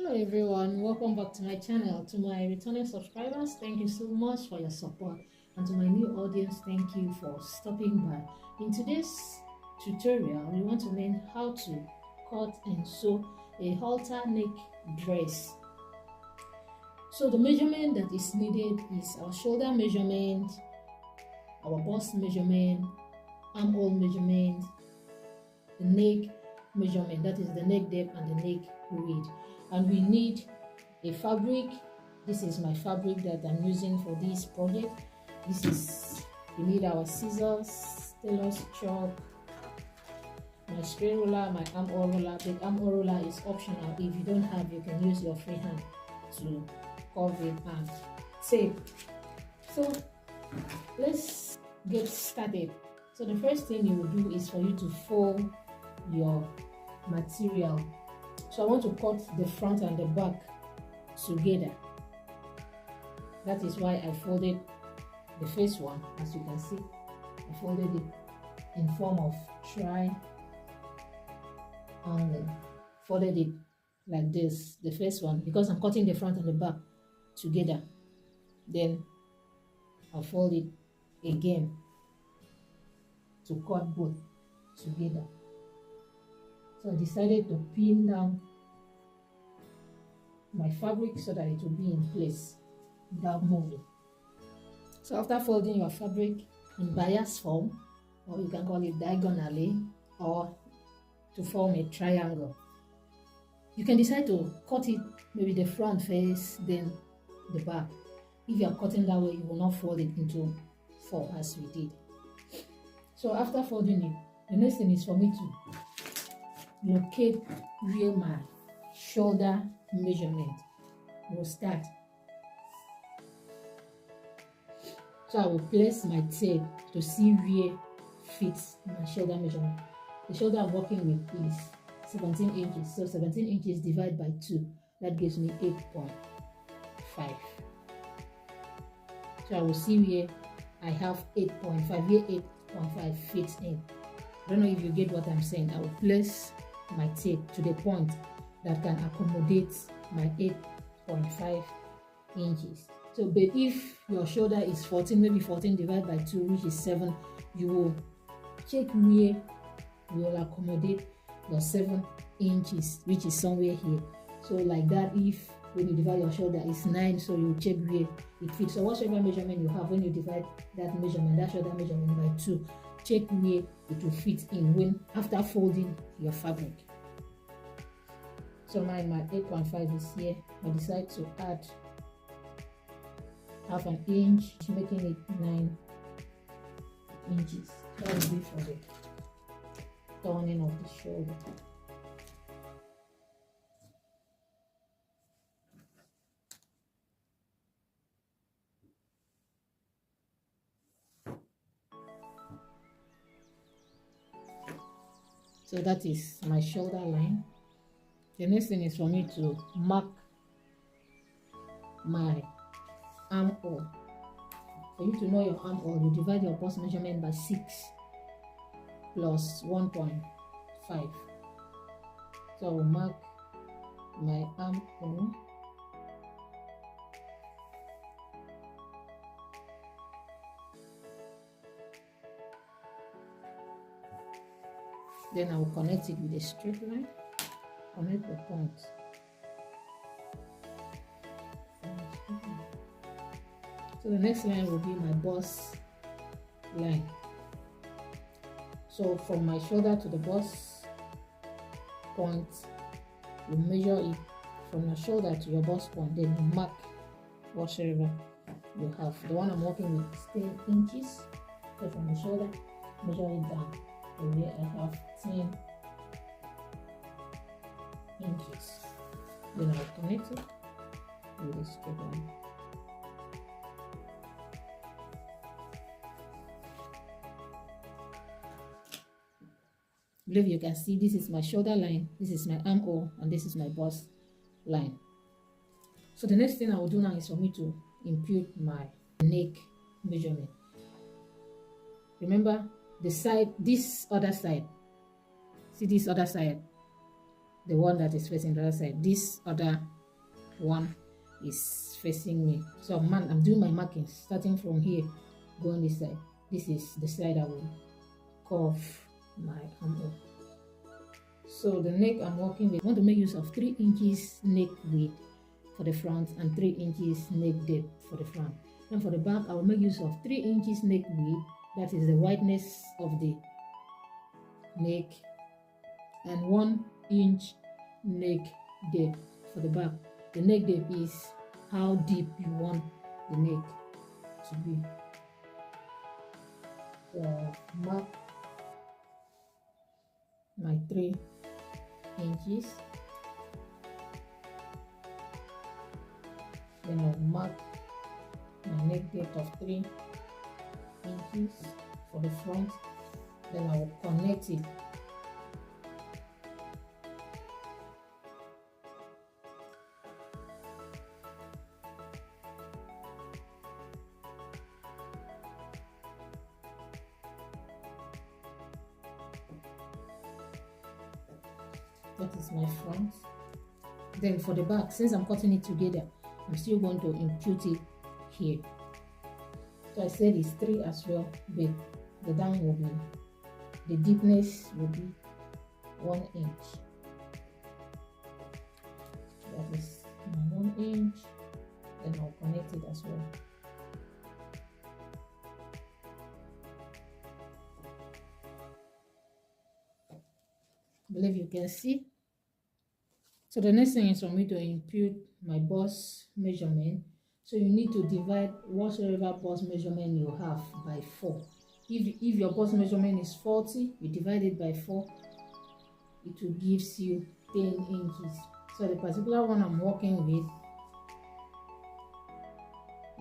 Hello everyone, welcome back to my channel. To my returning subscribers, thank you so much for your support, and to my new audience, thank you for stopping by. In today's tutorial, we want to learn how to cut and sew a halter neck dress. So the measurement that is needed is our shoulder measurement, our bust measurement, armhole measurement, the neck measurement, that is the neck depth and the neck width. And we need a fabric. This is my fabric that I'm using for this project. We need our scissors, tailor's chalk, my straight roller, my armhole roller. The armhole roller is optional. If you don't have, you can use your free hand to curve it and tape. So let's get started. So the first thing you will do is for you to fold your material. So I want to cut the front and the back together. That is why I folded the first one. As you can see, I folded it in form of triangle and folded it like this, the first one, because I'm cutting the front and the back together. Then I'll fold it again to cut both together. So I decided to pin down my fabric so that it will be in place without moving. So after folding your fabric in bias form, or you can call it diagonally, or to form a triangle, you can decide to cut it, maybe the front face, then the back. If you are cutting that way, you will not fold it into four as we did. So after folding it, the next thing is for me to locate where my shoulder measurement will start. So I will place my tape to see where fits my shoulder measurement. The shoulder I'm working with is 17 inches. So 17 inches divided by 2, that gives me 8.5. So I will see where I have 8.5, where 8.5 fits in. I don't know if you get what I'm saying. I will place my tape to the point that can accommodate my 8.5 inches. So but if your shoulder is 14, maybe 14 divided by 2, which is 7, you will check where will accommodate your 7 inches, which is somewhere here. So like that, if when you divide your shoulder is 9, so you check where it fits. So whatever measurement you have, when you divide that measurement, that shoulder measurement by 2, check where it will fit in when after folding your fabric. So my 8.5 is here. I decide to add half an inch, making it 9 inches. That will be for the turning of the shoulder. So that is my shoulder line. The next thing is for me to mark my armhole. For you to know your armhole, you divide your bust measurement by 6 plus 1.5. So I will mark my armhole. Then I will connect it with a straight line. Connect the points. So the next line will be my bust line. So from my shoulder to the bust point, you measure it from your shoulder to your bust point, then you mark whatever you have. The one I'm working with is 10 inches. So from the shoulder, measure it down. So here I have 10 inches. Then I'll connect it with a straight line. I believe you can see this is my shoulder line, this is my armhole, and this is my bust line. So the next thing I will do now is for me to impute my neck measurement. Remember the side, this other side, see this other side, the one that is facing the other side, this other one is facing me. So I'm doing my marking starting from here, going this side. This is the side I will curve my armhole. So the neck I'm working with, I want to make use of 3 inches neck width for the front and 3 inches neck depth for the front. And for the back, I will make use of 3 inches neck width, that is the wideness of the neck, and 1 inch neck depth for the back. The neck depth is how deep you want the neck to be. So mark my 3 inches, then I'll mark my neck depth of 3 inches for the front, then I will connect it . That is my front. Then for the back, since I'm cutting it together, I'm still going to impute it here. So I said it's 3 as well, but the down will be, the deepness will be 1 inch. That is my 1 inch. Then I'll connect it as well. I believe you can see. So the next thing is for me to impute my bust measurement. So you need to divide whatsoever bust measurement you have by 4. If your bust measurement is 40, you divide it by 4, it will give you 10 inches. So the particular one I'm working with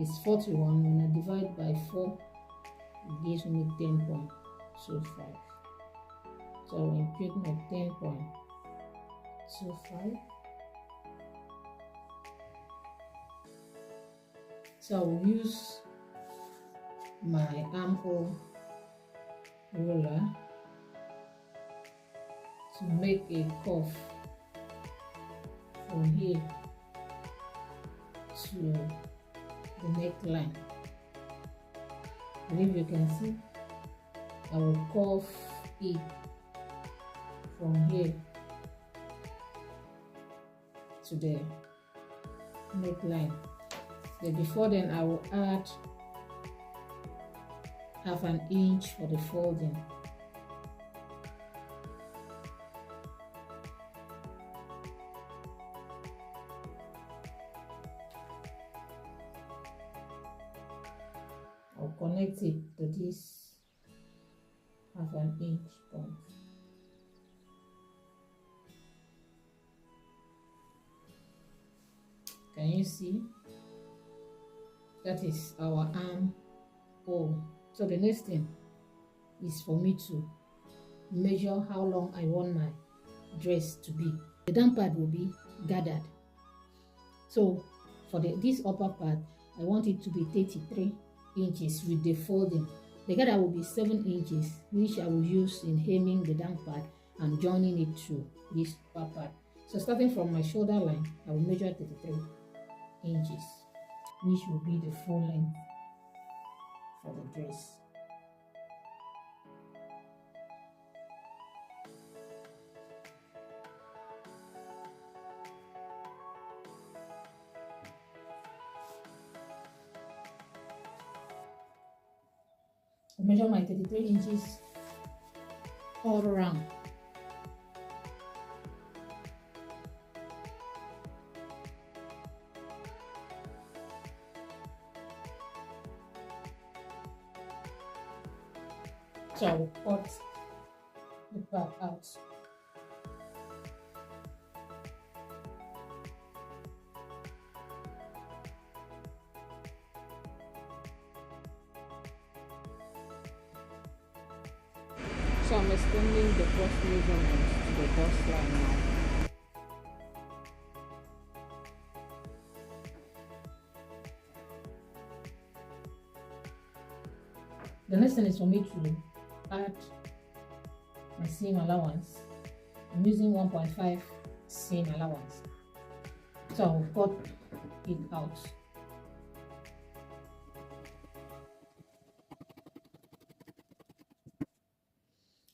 is 41. When I divide by 4, it gives me 10.25. So I'll impute my 10.25. So I will use my armhole ruler to make a curve from here to the neckline. And if you can see, I will curve it from here to the neckline. Then before then, I will add half an inch for the folding. I'll connect it to this half an inch point. Can you see? That is our arm hole. So the next thing is for me to measure how long I want my dress to be. The down part will be gathered. So for this upper part, I want it to be 33 inches with the folding. The gather will be 7 inches, which I will use in hemming the down part and joining it to this upper part. So starting from my shoulder line, I will measure 33 inches, which will be the full length for the dress. I measure my 33 inches all around. So I will cut the part out. So I'm extending the bust measurement to the bust line now. The next thing is for me to add my seam allowance. I'm using 1.5 seam allowance. So I'll cut it out.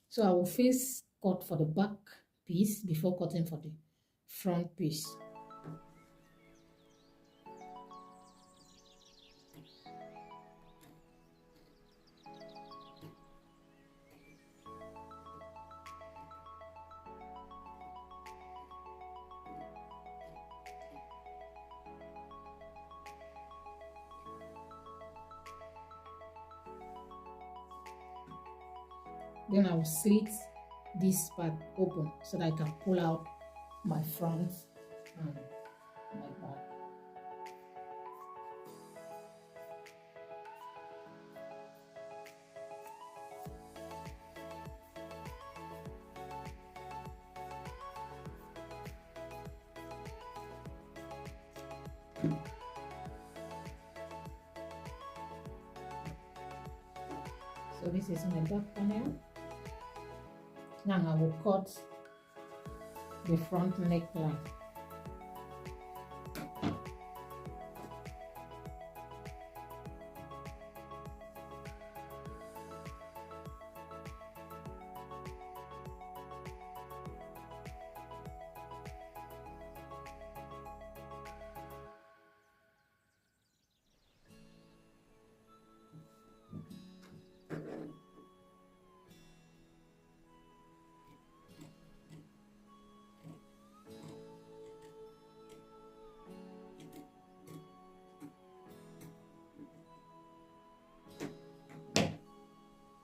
So I will first cut for the back piece before cutting for the front piece. Then I will slit this part open so that I can pull out my front and my back. So this is my back panel. Now I will cut the front neckline.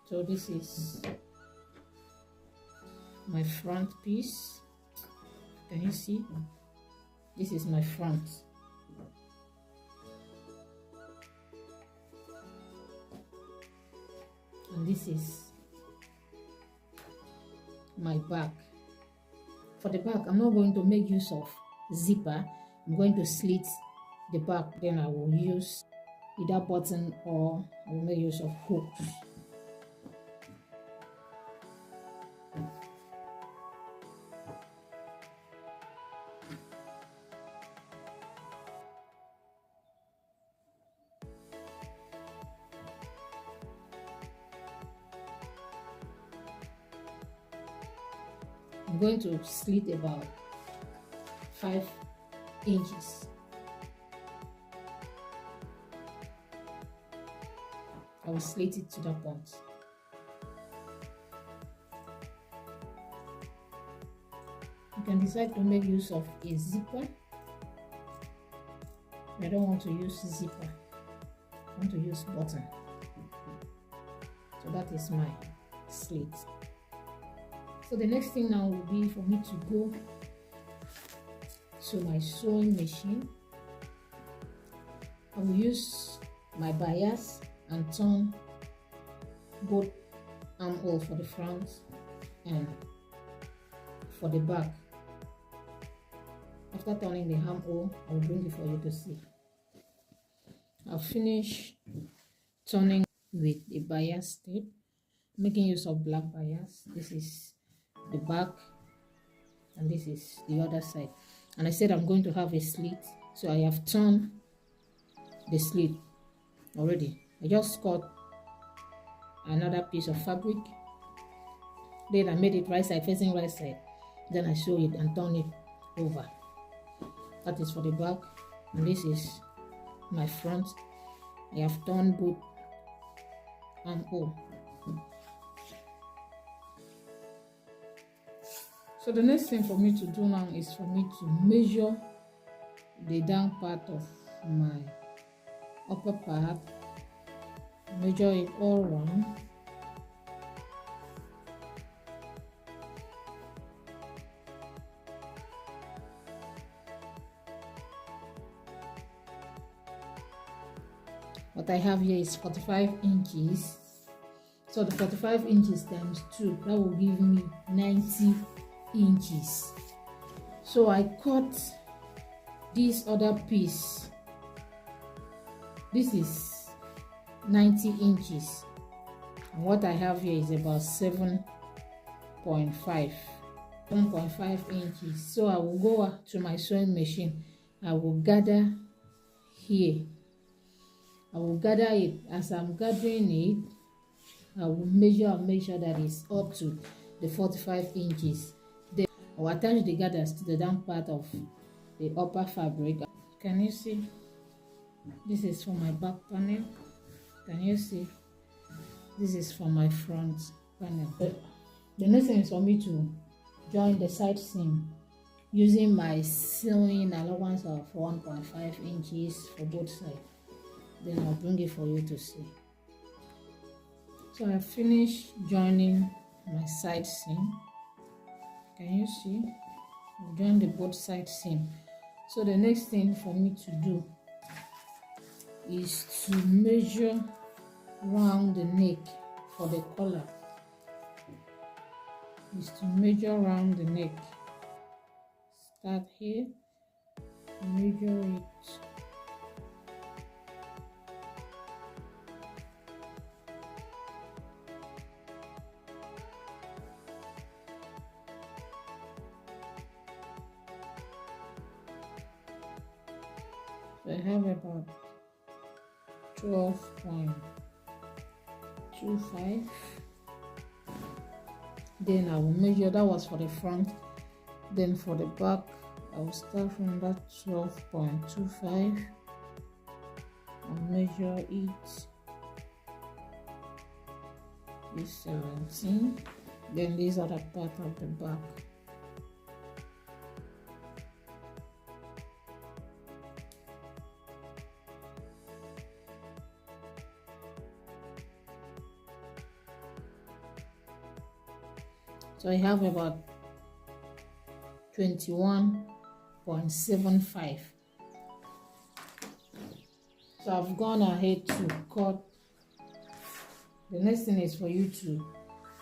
So this is my front piece. Can you see? This is my front. And this is my back. For the back, I'm not going to make use of zipper. I'm going to slit the back. Then I will use either button or I will make use of hooks. I'm going to slit about 5 inches. I will slit it to that point. You can decide to make use of a zipper. I don't want to use zipper. I want to use button. So that is my slit. So the next thing now will be for me to go to my sewing machine. I will use my bias and turn both armhole for the front and for the back. After turning the armhole, I will bring it for you to see. I'll finish turning with the bias tape, making use of black bias. This is the back and this is the other side, and I said I'm going to have a slit, so I have turned the slit already. I just cut another piece of fabric, then I made it right side facing right side, then I sew it and turn it over. That is for the back, and this is my front. I have turned both armhole. So the next thing for me to do now is for me to measure the down part of my upper part, measure it all around. What I have here is 45 inches. So the 45 inches times 2, that will give me 90 inches. So I cut this other piece. This is 90 inches. And what I have here is about 7.5 inches. So I will go to my sewing machine I will gather here. I will gather it. As I'm gathering it, I will measure and make sure that it's up to the 45 inches. Then I will attach the gathers to the down part of the upper fabric. Can you see? This is for my back panel. Can you see? This is for my front panel. The next thing is for me to join the side seam using my sewing allowance of 1.5 inches for both sides. Then I'll bring it for you to see. So I finished joining my side seam. Can you see? I've joined the both side seam. So the next thing for me to do is to measure round the neck for the collar. Is to measure round the neck. Start here, measure it. So I have about 12.25. Then I will measure. That was for the front. Then for the back, I will start from that 12.25 and measure it. This 17. Then these are the part of the back. So I have about 21.75. So I've gone ahead to cut. The next thing is for you to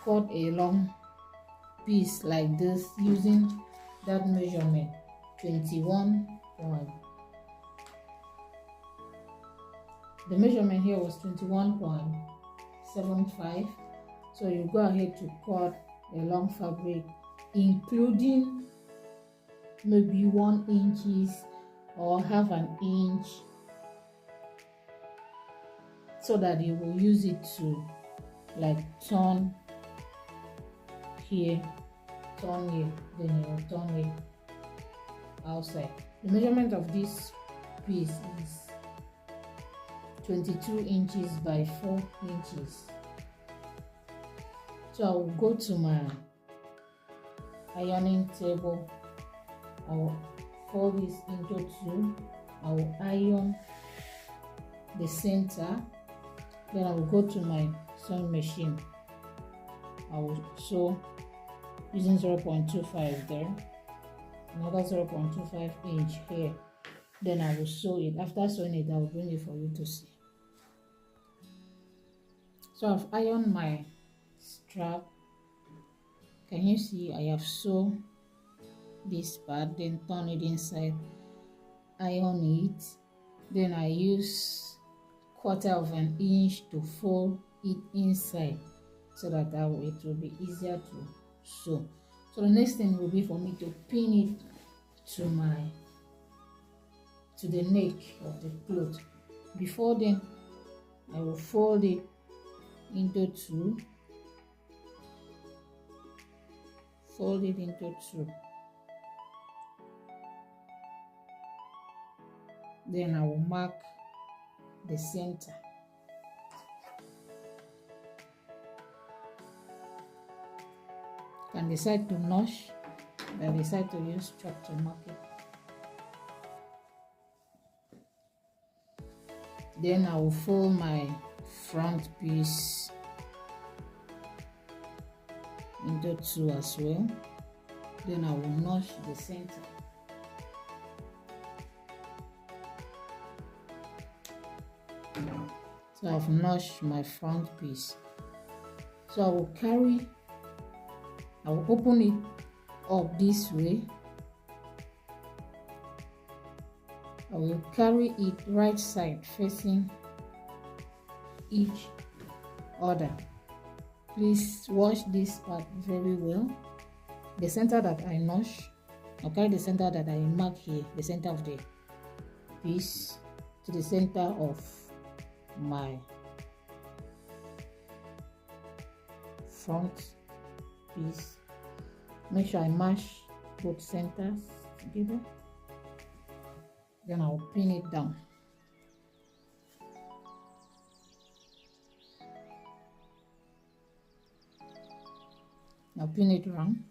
cut a long piece like this using that measurement, 21. The measurement here was 21.75. So you go ahead to cut a long fabric, including maybe 1 inch or half an inch, so that you will use it to like turn here, then you will turn it outside. The measurement of this piece is 22 inches by 4 inches. So I will go to my ironing table. I will fold this into two. I will iron the center. Then I will go to my sewing machine. I will sew using 0.25 there, another 0.25 inch here. Then I will sew it. After sewing it, I will bring it for you to see. So I've ironed my strap. Can you see? I have sewn this part, then turn it inside, iron it. Then I use 1/4 of an inch to fold it inside, so that it will be easier to sew. So the next thing will be for me to pin it to the neck of the cloth. Before then, I will fold it into two. Fold it into two. Then I will mark the center. You can decide to notch, then decide to use chalk to mark it. Then I will fold my front piece into two as well. Then I will notch the center. So I've notched my front piece. So I will open it up this way. I will carry it right side facing each other. Please watch this part very well. The center that I notch, I'll carry the center that I mark here, the center of the piece to the center of my front piece. Make sure I mash both centers together. Then I'll pin it down. I'll pin it around.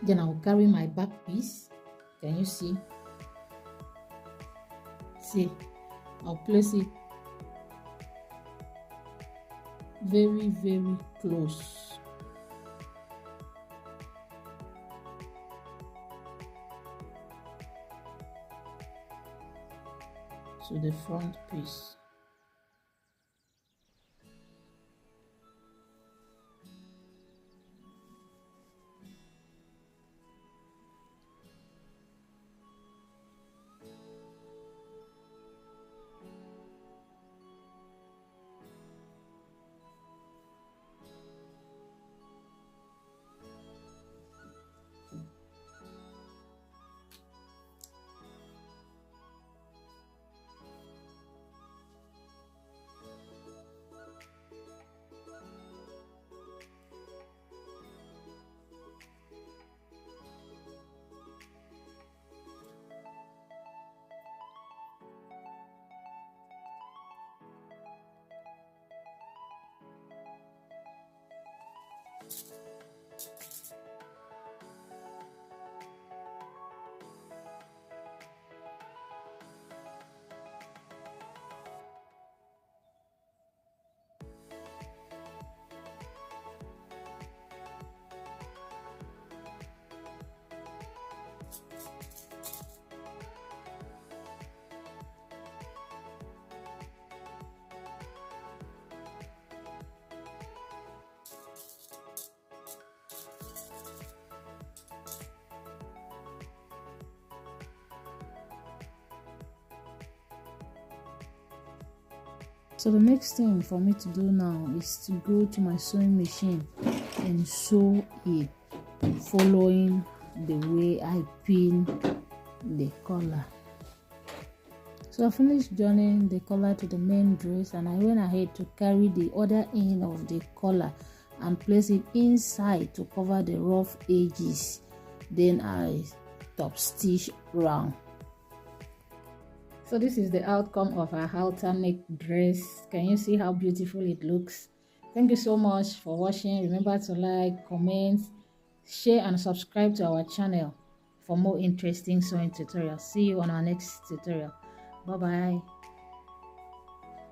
Then I'll carry my back piece. Can you see? See, I'll place it very, very close. To the front piece. So the next thing for me to do now is to go to my sewing machine and sew it, following the way I pin the collar. So I finished joining the collar to the main dress, and I went ahead to carry the other end of the collar and place it inside to cover the rough edges. Then I top stitch round. So this is the outcome of our halter neck dress. Can you see how beautiful it looks? Thank you so much for watching. Remember to like, comment, share and subscribe to our channel for more interesting sewing tutorials. See you on our next tutorial. Bye bye.